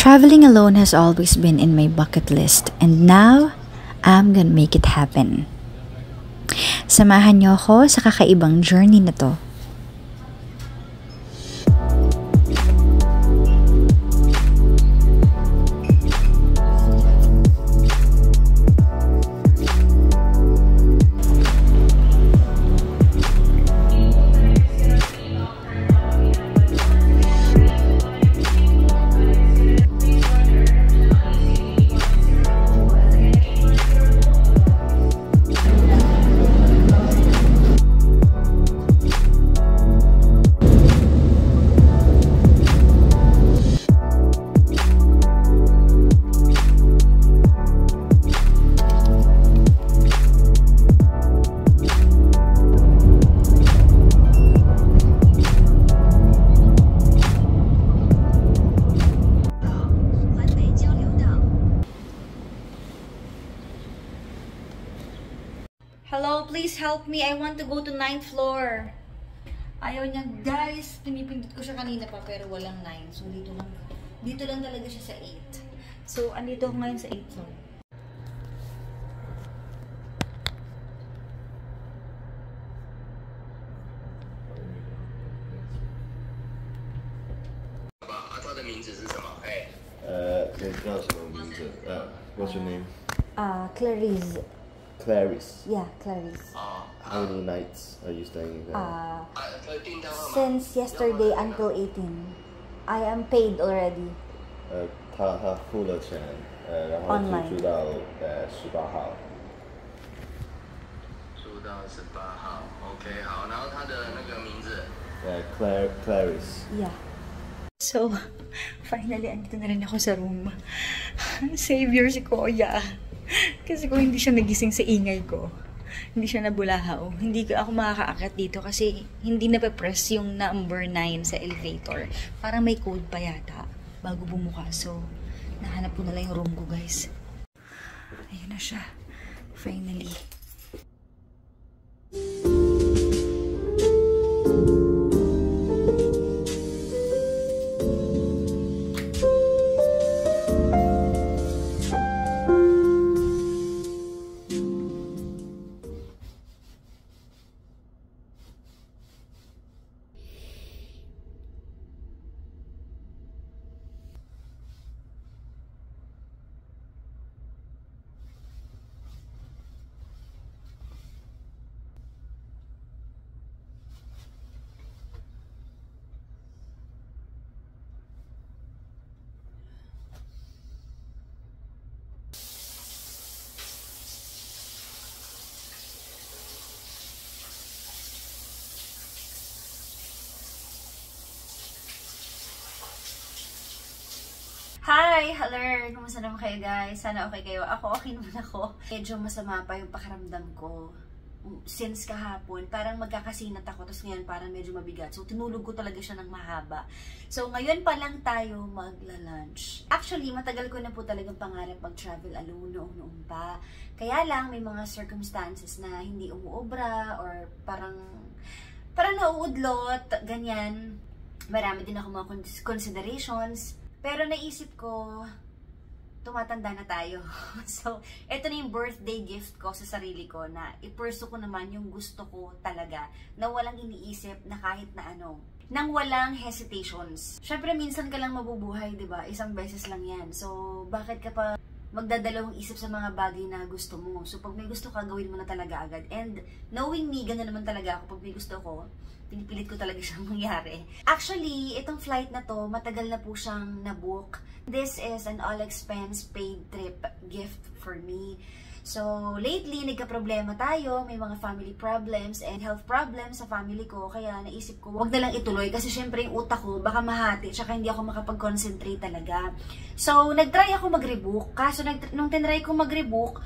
Traveling alone has always been in my bucket list, and now I'm gonna make it happen. Samahan niyo ako sa kakaibang journey na to. Hello, please help me. I want to go to 9th floor. Ayaw niya, guys. Pinipindot ko siya kanina pa pero walang 9. So, dito lang talaga siya sa 8. So, andito ako ngayon sa 8th floor. What's your name? Clarice. Clarice. Yeah, Clarice. How many nights are you staying there? Since yesterday until 18. I am paid already. 他付了钱，然后就住到18号。住到18号 ，OK， 好，然后他的那个名字，Clarice。Yeah. So, finally, andito na rin ako sa room. Savior si Kuya. Kasi kung hindi siya nagising sa ingay ko, hindi siya nabulahaw, hindi ako makakaakyat dito kasi hindi nape-press yung number 9 sa elevator. Parang may code pa yata bago bumukas. So, nahanap ko na lang yung room ko, guys. Ayun na siya. Finally. Hi! Hello! Kumusta naman kayo, guys? Sana okay kayo. Ako, okay naman ako. Medyo masama pa yung pakiramdam ko. Since kahapon, parang magkakasinat ako. Tapos ngayon, parang medyo mabigat. So, tinulog ko talaga siya ng mahaba. So, ngayon pa lang tayo magla-lunch. Actually, matagal ko na po talagang pangarap mag-travel alone noong pa. Kaya lang, may mga circumstances na hindi umuobra or parang nauudlot, ganyan. Marami din ako mga considerations. Pero naisip ko, tumatanda na tayo. So, ito na yung birthday gift ko sa sarili ko na i-pursue ko naman yung gusto ko talaga na walang iniisip na kahit na ano. Nang walang hesitations. Syempre, minsan ka lang mabubuhay, diba? Isang beses lang yan. So, bakit ka pa magdadalawang isip sa mga bagay na gusto mo? So, pag may gusto ka, gawin mo na talaga agad. And, knowing me, gano'n naman talaga ako. Pag may gusto ko, pinipilit ko talaga siyang mangyari. Actually, itong flight na to, matagal na po siyang nabook. This is an all-expense paid trip gift for me. So, lately, nagka-problema tayo. May mga family problems and health problems sa family ko. Kaya naisip ko, wag na lang ituloy. Kasi syempre yung utak ko, baka mahati. Tsaka hindi ako makapag-concentrate talaga. So, nag-try ako mag-rebook. Kaso, nung tinry ko mag-rebook,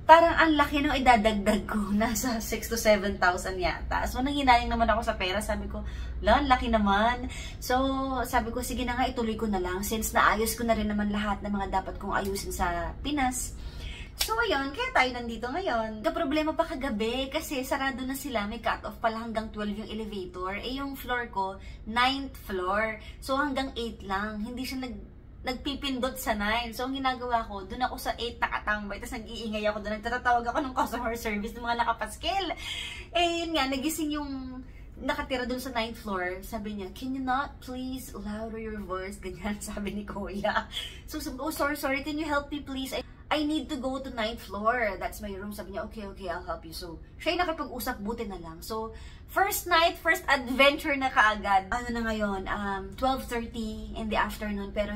parang ang laki nung idadagdag ko. Nasa 6,000 to 7,000 yata. So, nanghinayang naman ako sa pera. Sabi ko, ang laki naman. So, sabi ko, sige na nga, ituloy ko na lang. Since naayos ko na rin naman lahat ng mga dapat kong ayusin sa Pinas. So, ayun, kaya tayo nandito ngayon. Problema pa kagabi kasi sarado na sila. May cut-off pala hanggang 12 yung elevator. Eh, yung floor ko, 9th floor. So, hanggang 8 lang. Hindi siya nagpipindot sa 9. So, ang ginagawa ko, doon ako sa 8 nakatambay, tapos nag-iingay ako doon, nagtatawag ako ng customer service ng mga nakapaskil. Eh, yun nga, nagising yung nakatira doon sa 9th floor. Sabi niya, can you not please louder your voice? Ganyan, sabi ni Kuya. So, sabi ko, oh, sorry, can you help me please? I need to go to 9th floor. That's my room. Sabi niya, okay, I'll help you. So, siya yung nakipag-usap, buti na lang. So, first night, first adventure na kaagad. Ano na ngayon? 12:30 in the afternoon. Pero,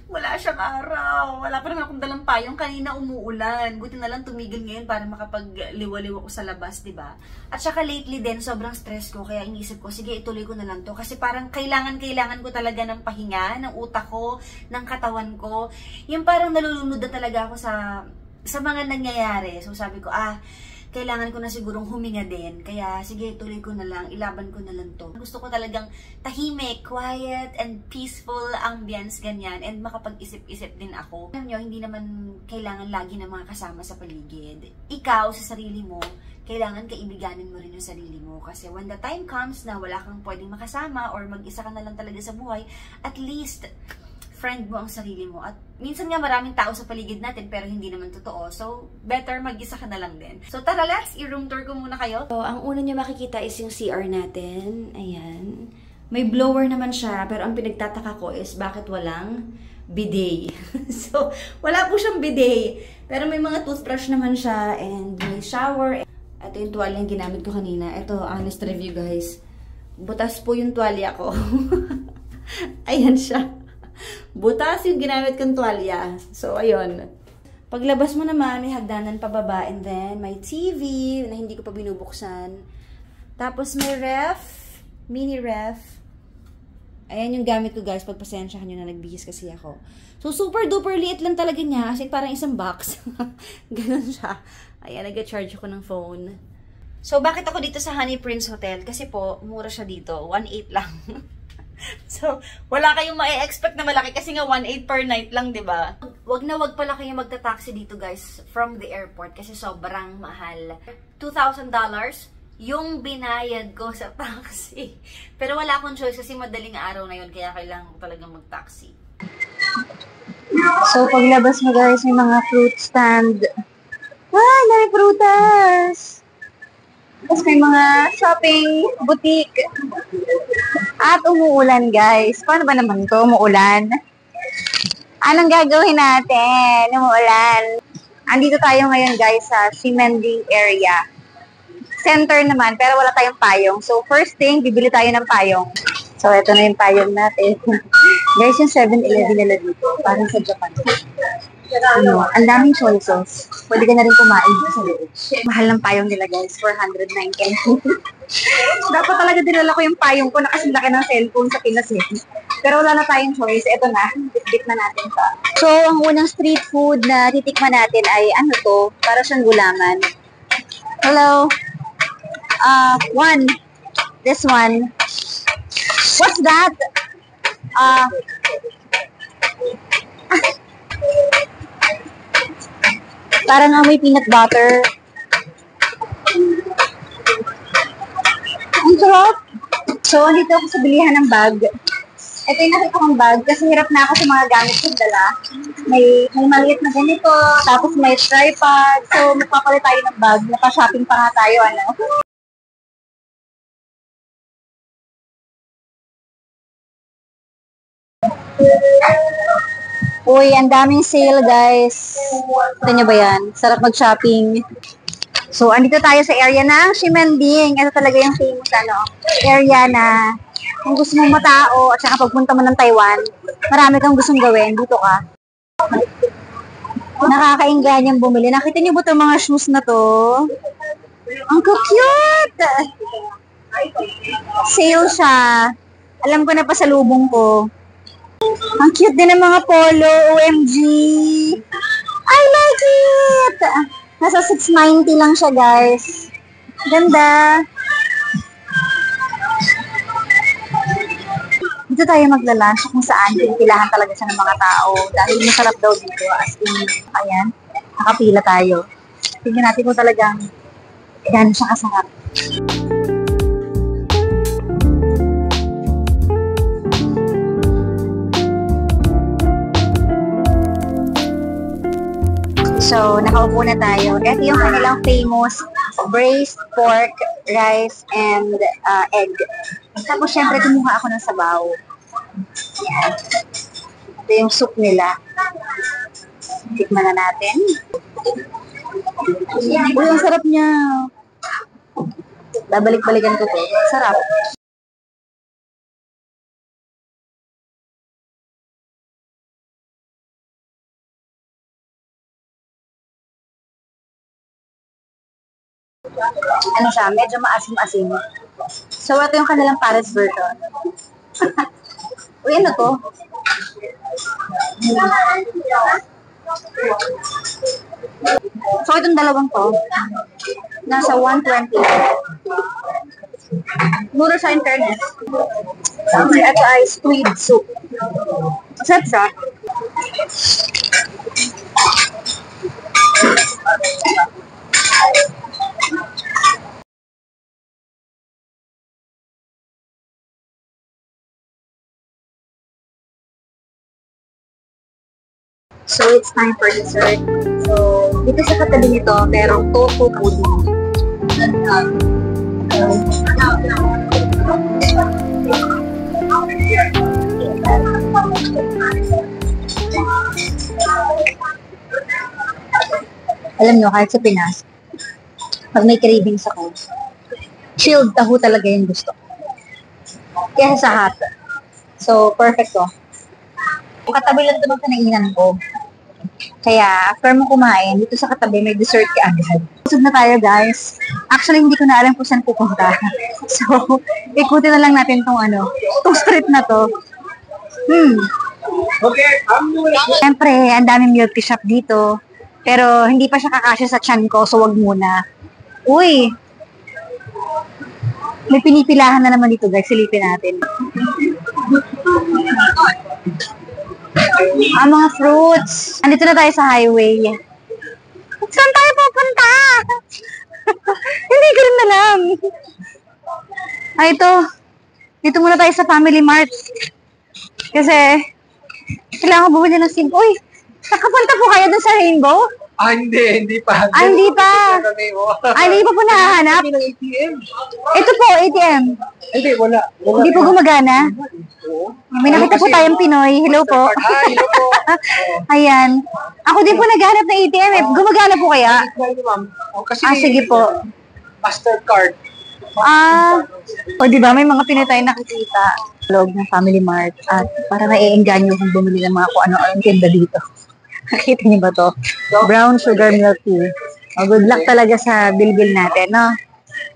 wala siyang araw. Wala pa naman akong dalang payong. Kanina umuulan. Buti na lang tumigil ngayon para makapagliwa-liwa ko sa labas, diba? At saka lately din, sobrang stress ko. Kaya inisip ko, sige, ituloy ko na lang to. Kasi parang kailangan ko talaga ng pahinga, ng utak ko, ng katawan ko. Yung parang nalulunod na talaga ako sa mga nangyayari. So sabi ko, kailangan ko na sigurong huminga din. Kaya, sige, tuloy ko na lang. Ilaban ko na lang to. Gusto ko talagang tahimik, quiet, and peaceful ambience, ganyan. And makapag-isip-isip din ako. Alam nyo, hindi naman kailangan lagi ng mga kasama sa paligid. Ikaw, sa sarili mo, kailangan kaibiganin mo rin yung sarili mo. Kasi when the time comes na wala kang pwedeng makasama or mag-isa ka na lang talaga sa buhay, at least, friend mo ang sarili mo. At minsan nga maraming tao sa paligid natin pero hindi naman totoo. So, better mag-isa ka na lang din. So, tara, let's i-room tour ko muna kayo. So, ang una nyo makikita is yung CR natin. Ayan. May blower naman siya pero ang pinagtataka ko is bakit walang bidet. So, wala po siyang bidet. Pero may mga toothbrush naman siya and may shower. Ito yung tuwalya yung ginamit ko kanina. Ito, honest review guys. Butas po yung tuwalya ko. Ayan siya. Butas yung ginamit kong tuwalya. So, ayun. Paglabas mo naman, may hagdanan pababa. And then, may TV na hindi ko pa binubuksan. Tapos, may ref. Mini ref. Ayan yung gamit ko, guys. Pagpasensyahan nyo na nagbihis kasi ako. So, super duper liit lang talaga niya. Kasi parang isang box. Ganun siya. Ayan, nag-charge ako ng phone. So, bakit ako dito sa Honey Prince Hotel? Kasi po, mura siya dito. 1.8 lang. So, wala kayong ma-expect na malaki kasi nga 1.8 per night lang, 'di ba? Wag na wag pala kayong magta-taxi dito, guys, from the airport kasi sobrang mahal. $2,000 yung binayad ko sa taxi. Pero wala akong choice kasi madaling araw na yun kaya kailangan ko talagang mag-taxi. So, paglabas mo, guys, may mga fruit stand. Dami prutas! Tapos may mga shopping boutique. At umuulan, guys. Paano ba naman to? Umuulan. Anong gagawin natin? Umuulan. Andito tayo ngayon, guys, sa Ximending area. Center naman, pero wala tayong payong. So, first thing, bibili tayo ng payong. So, ito na yung payong natin. Guys, yung 7-Eleven nila dito. Parang sa Japan. Ang daming choices. Pwede ka na rin kumain sa loob. Mahal ng payong nila, guys. 409 Dapat talaga dinala ko yung payong ko na kasi laki ng cellphone sa Pinas eh. Pero wala na tayong choice. Ito na. Bitbit na natin pa. So, ang unang street food na titikman natin ay ano to? Para siyang gulaman. Hello? One. This one. What's that? Parang may peanut butter. Ang sarap. So, dito ako sa bilihan ng bag. Ito yung nakita kong bag kasi hirap na ako sa mga gamit kong dala. May maliit na ganito, tapos may tripod. So, magpapalit tayo ng bag. Naka-shopping pa nga tayo, ano. Uy, ang daming sale, guys. Ito nyo ba yan? Sarap mag-shopping. So, andito tayo sa area ng Ximending. Ito talaga yung famous area na kung gusto mong matao at saka pagpunta mo ng Taiwan, marami kang gustong gawin. Dito ka. Nakakainggan yung bumili. Nakita niyo ba itong mga shoes na to? Ang cute! Sale siya. Alam ko na pasalubong ko. Ang cute din ng mga polo. OMG! I like it! Nasa 690 lang siya, guys. Ganda! Dito tayo magla-lunch kung saan pinipilahan talaga siya ng mga tao. Dahil masarap daw dito. As in, ayan, nakapila tayo. Tingnan natin kung talagang gano'n siya kasarap. So, nakaupo na tayo. Ito yung kanilang famous braised pork, rice, and egg. Tapos, syempre, kumuha ako ng sabaw. Yan. Ito yung soup nila. Tikman na natin. Uy, ang sarap niya. Babalik-balikan ko to. Sarap. Ano siya, medyo maasim-asim. So, ito yung kanilang Paris version. Uy, ano to? So, itong dalawang to, nasa 120. Mura siya in fairness. Kasi ito ay squid soup. Masarap siya. So, it's time for dessert. So, dito sa katabi nito, merong tofu pudding. Alam nyo, kahit sa Pinas, pag may cravings ako, chilled taho talaga yung gusto. Kaya sa hot. So, perfect to. Katabi lang ito ng kinainan ko. Kaya, after mo kumain, dito sa katabi, may dessert ka agad. Busog na tayo, guys. Actually, hindi ko na alam kung saan pupunta. So, ikutin na lang natin tong street na to. Siyempre, ang daming milk tea shop dito. Pero, hindi pa siya kakasya sa tiyan ko, so wag muna. Uy! May pinipilahan na naman dito, guys. Silipin natin. Mga fruits. Andito na tayo sa highway. Saan tayo pupunta? Hindi ko rin alam. Ito. Dito muna tayo sa Family Mart. Kasi, kailangan ko bumili ng SIM. Uy, nakapunta po kayo dun sa Rainbow? Hindi pa. Hindi pa. Hindi pa po nahahanap? Ito po, ATM. Hindi, wala. Hindi po gumagana? May nakita po tayong Pinoy. Hello po. Hello po. Ayan. Ako din po naghahanap ng ATM. Gumagana po kaya? Sige po. Mastercard. O diba, may mga Pinoy tayong nakikita. Loob ng Family Mart. At para naiengganyo kung bumili ng mga kung ano-ano tinda dito. Nakita niyo ba to? Brown sugar milk tea. Good luck talaga sa bilbil natin, no?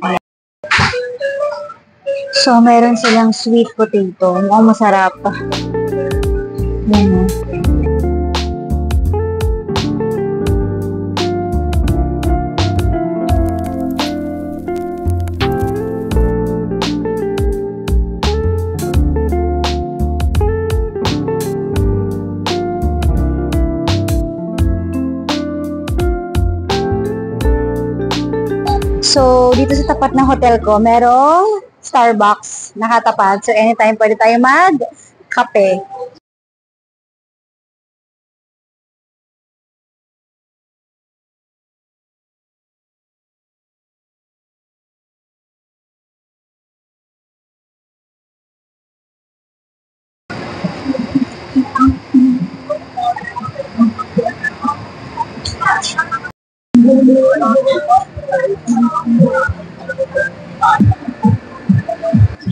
Ayan. So, meron silang sweet potato. Mukhang masarap. Yan, So, dito sa tapat ng hotel ko, merong Starbucks nakatapat. So, anytime pwede tayo mag-kape.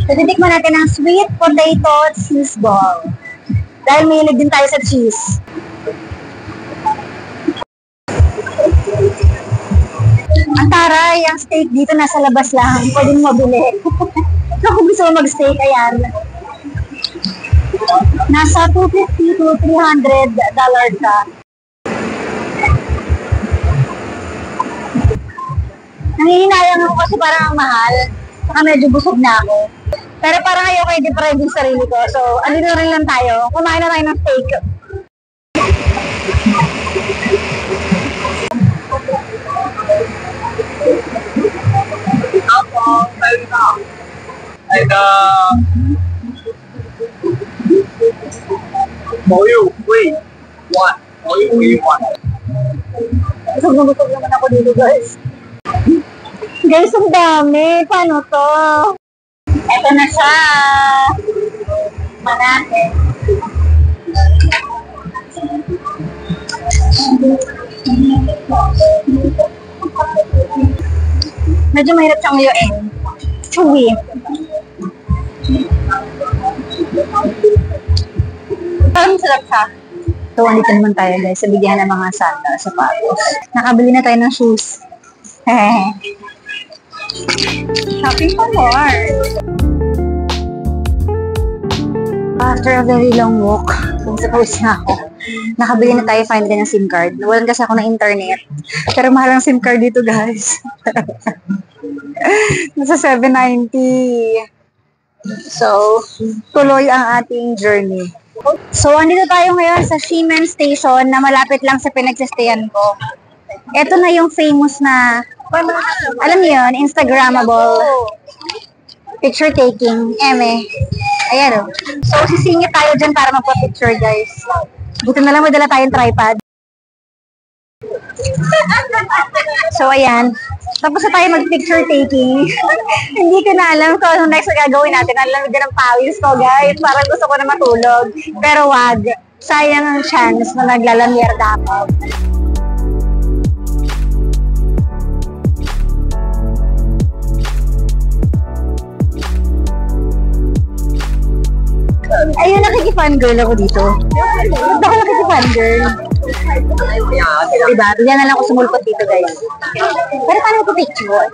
So, titikman natin ang sweet potato cheese ball. Dahil may hilig din tayo sa cheese. Ang taray, ang steak dito nasa labas lang. Pwede mo mabili. So, kung gusto mo mag-steak, ayan. Nasa $250 to $300 ka. Nangihinayang ako kasi parang ang mahal. Saka medyo busog na ako. Pero parang ayoko i-deprive yung sarili ko. So, andito rin lang tayo. Kumain na tayo ng steak. All you, wait, what? All you, what? Busog naman ako dito, guys. Guys, ang dami. Paano to? Eto na siya. Marami. Medyo mahirap siyang nguyuin. Chewy. Parang masarap siya. So, andito naman tayo guys sa bigyan ng mga sandals, sapatos. Nakabili na tayo ng shoes. Shopping for more. After a very long walk, kung suppose na ako, nakabili na tayo finally ng SIM card. Nawalan kasi ako ng internet. Pero mahal ang SIM card dito guys. Nasa 790. So, tuloy ang ating journey. So, andito tayo ngayon sa Siemens Station na malapit lang sa pinagsistayan ko. Ito na yung famous na, alam niyo yun, Instagrammable picture taking, Ayan o. So, sisingit tayo dyan para magpa-picture, guys. Buti na lang may dala tayong tripod. So, ayan. Tapos na tayo mag-picture taking. Hindi ko na alam kung anong next na gagawin natin. Ang lamig ng pawis ko, guys. Parang gusto ko na matulog. Pero wag. Sayang ang chance na naglalamierda ako. Ayun, nakikifangirl ako dito. Ba't ako nakikifangirl? Diba? Bigyan na lang ako sumulpot dito, guys. Pero paano ko picture?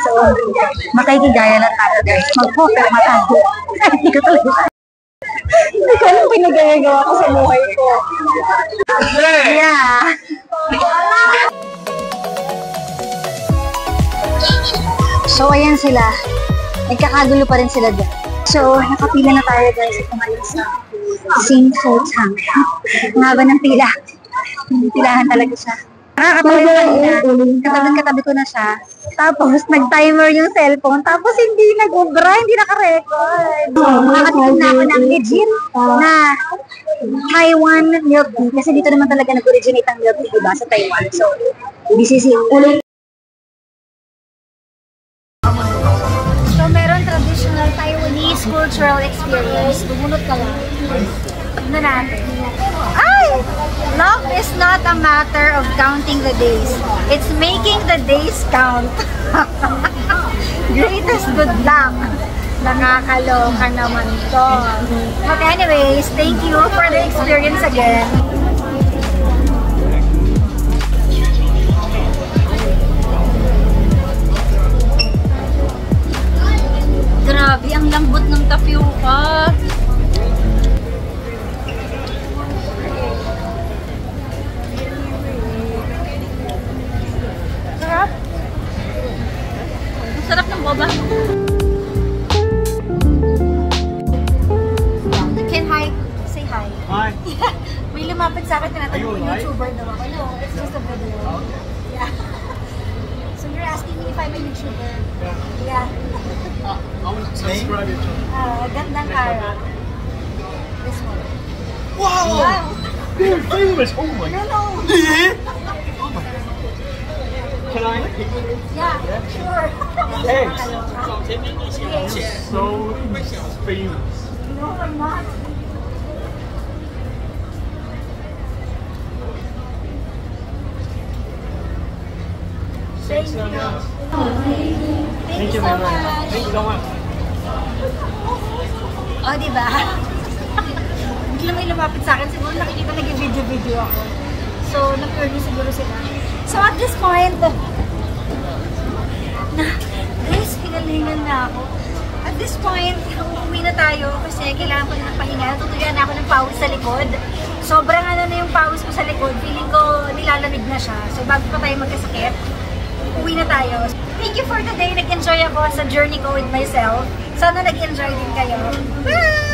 So, makikigaya lang tayo, guys. Mag-hofer matago. Hindi ko talaga. Hindi ko alam pinagagawa ko sa buhay ko. Yeah. So, ayan sila. Nagkakagulo pa rin sila dyan. So, nakapila na tayo guys at umalis sa Sing Sho Chang. Ang haba ng pila. Pilahan talaga siya. Nakakatawa yung kanina. Katabi ko na siya. Tapos, nag-timer yung cellphone. Tapos, hindi nag-ubra, hindi naka-record. Nakatikim na ako ng legit na Taiwan milk tea. Kasi dito naman talaga nag-originate ang milk tea, diba? Sa Taiwan. So, this is ulit. Traditional Taiwanese cultural experience. Bumunot ka lang. Tignan natin. Ay! Love is not a matter of counting the days. It's making the days count. Greatest good luck. Nakakaloka naman to. But anyways, thank you for the experience again. Grabe, ang lambot ng tapioca. Sarap. Ang sarap ng boba. Can hi. Say hi. Hi. May lumapit sa akin na natanong ko, YouTuber daw ako. No, it's just a video. Yeah. So you're asking me if I'm a YouTuber? Yeah. I want to subscribe it. Gandang araw. This one. Wow! Wow! You're famous! Oh my No, no. Yeah? Oh my. Can I? Yeah, sure. Thanks. Okay. So famous. No, I'm not. Thank you. Thank you so much. Thank you so much. O, diba? Bigla may lumapit sa akin. Siguro nakikita nag-video ako. So, nag-early siguro sila. So, at this point, guys, hinalingan na ako. At this point, uuwi na tayo kasi kailangan ko na ng pahinga. Tutuyan na ako ng pawis sa likod. Sobrang ano na yung pawis ko sa likod. Feeling ko nilalamig na siya. So, bago pa tayo magkasakit, uwi na tayo. Thank you for today. Nag-enjoy ako sa journey ko with myself. Sana nag-enjoy din kayo. Bye!